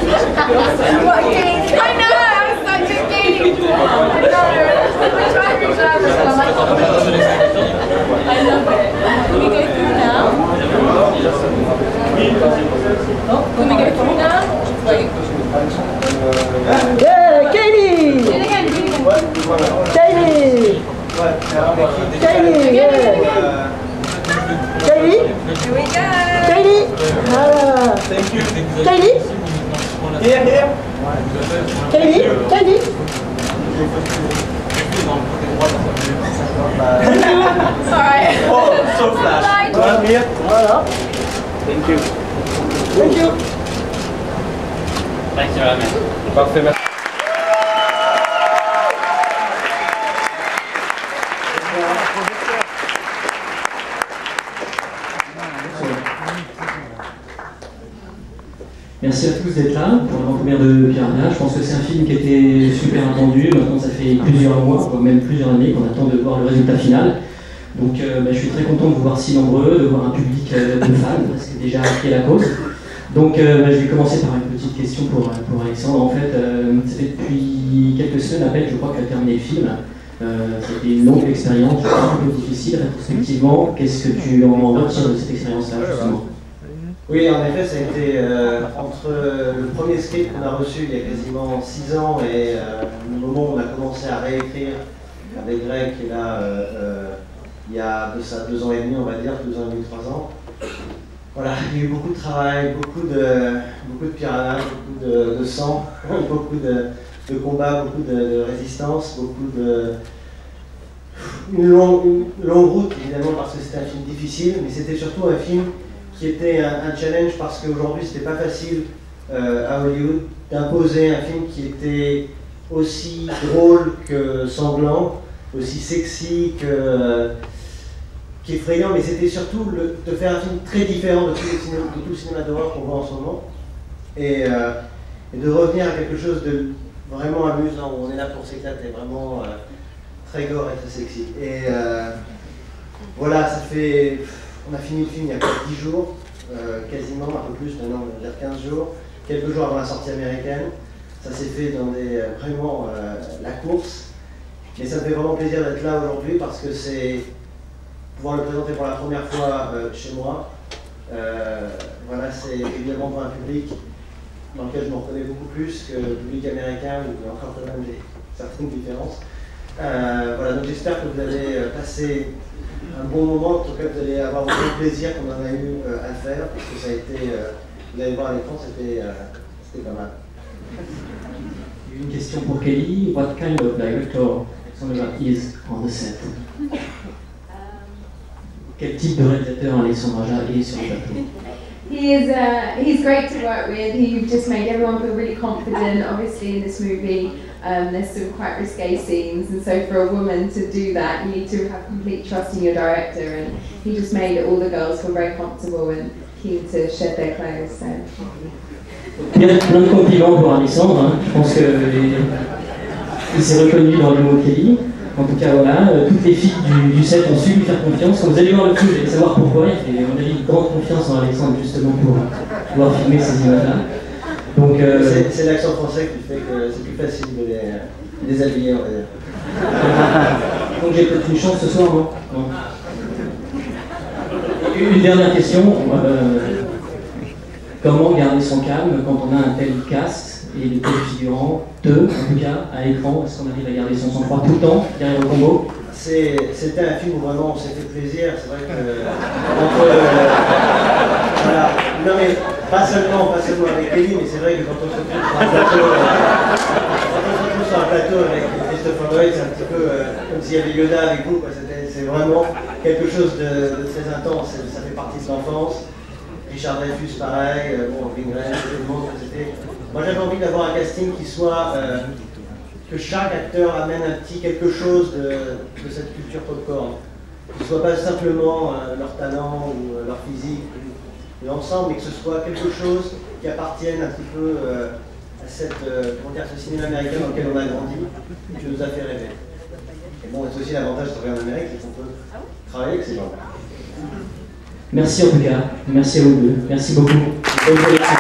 What game? I know, I'm such a game. I know. We're trying to reserve this one. I love it. Can we go through now? Oh, can we go through now? Wait. Yeah, Katie! Do it again, do it again. Katie! Katie, yeah! Katie? Here we go. Katie? Thank you. Katie? Here. Katie? Katie? Sorry. Oh, so flash. Here. Voilà. Thank you. Thank you. Thanks, Jeremy. Parfait, merci. Merci à tous d'être là pour l'avant-première de Piranha. Je pense que c'est un film qui était super attendu. Maintenant, ça fait plusieurs mois, voire même plusieurs années qu'on attend de voir le résultat final. Donc, je suis très content de vous voir si nombreux, de voir un public de fans, parce que déjà qui est la cause. Donc, je vais commencer par une petite question pour Alexandre. En fait, ça fait depuis quelques semaines à peine, je crois, qu'il a terminé le film. C'était une longue expérience, un peu difficile rétrospectivement. Qu'est-ce que tu en retires de cette expérience-là, justement? Oui, en effet, ça a été entre le premier script qu'on a reçu il y a quasiment 6 ans et le moment où on a commencé à réécrire avec Greg, qui est là il y a de ça 2 ans et demi, on va dire, 2 ans et demi, 3 ans. Voilà, il y a eu beaucoup de travail, beaucoup de piranhas, beaucoup de sang, beaucoup de combats, beaucoup de résistance, beaucoup de... Une longue route, évidemment, parce que c'était un film difficile, mais c'était surtout un film qui était un challenge parce qu'aujourd'hui c'était pas facile à Hollywood d'imposer un film qui était aussi drôle que sanglant, aussi sexy qu'effrayant, mais c'était surtout de faire un film très différent de tout le cinéma d'horreur qu'on voit en ce moment et de revenir à quelque chose de vraiment amusant où on est là pour s'éclater, vraiment très gore et très sexy. Et voilà, ça fait... On a fini le film il y a 10 jours, quasiment, un peu plus, maintenant on va dire 15 jours, quelques jours avant la sortie américaine. Ça s'est fait dans vraiment la course. Mais ça me fait vraiment plaisir d'être là aujourd'hui parce que c'est pouvoir le présenter pour la première fois chez moi. Voilà, c'est évidemment pour un public dans lequel je me reconnais beaucoup plus que le public américain où il y a encore quand même certaines différences. Voilà, donc j'espère que vous allez passer un bon moment, en tout cas vous allez avoir beaucoup de plaisir qu'on en a eu à le faire, parce que ça a été, vous allez voir à l'écran, c'était pas mal. Une question pour Kelly. What kind of director Alexandra is on the set? Quel type de réalisateur Alexandra est sur le plateau? He's great to work with. He just made everyone feel really confident. Obviously in this movie there's some quite risque scenes, and so for a woman to do that you need to have complete trust in your director, and he just made all the girls feel very comfortable and keen to shed their clothes. So. Plein de compliments pour Alexandre, hein. Je pense qu'il s'est reconnu dans les mots Kelly. En tout cas, voilà, toutes les filles du set ont su lui faire confiance. Quand vous allez voir le film, vous allez savoir pourquoi. Il fait, à mon avis, une grande confiance en Alexandre, justement, pour pouvoir filmer ces images-là. Donc, c'est l'accent français qui fait que c'est plus facile de les habiller, on va dire. Donc j'ai peut-être une chance ce soir, non? Une dernière question. Comment garder son calme quand on a un tel cast et de tels figurants, en tout cas, à l'écran? Est-ce qu'on arrive à garder son sang-froid tout le temps derrière le combo? C'était un film où vraiment on s'est fait plaisir. C'est vrai que voilà. Non mais pas seulement avec Kelly, mais c'est vrai que quand on se retrouve sur un plateau, avec Christopher Lloyd, c'est un petit peu comme s'il y avait Yoda avec vous. C'est vraiment quelque chose de très intense. Ça fait partie de l'enfance. Richard Dreyfuss, pareil. Bon, Lindgren, tout le monde. Moi, j'avais envie d'avoir un casting qui soit que chaque acteur amène un petit quelque chose de cette culture popcorn. Que ce soit pas simplement leur talent ou leur physique ou l'ensemble, mais que ce soit quelque chose qui appartienne un petit peu à ce cinéma américain dans lequel on a grandi, qui nous a fait rêver. Et bon, c'est aussi l'avantage de travailler en Amérique, c'est qu'on peut travailler avec ces gens. Merci en tout cas, merci à vous deux, merci beaucoup. Bonne collection.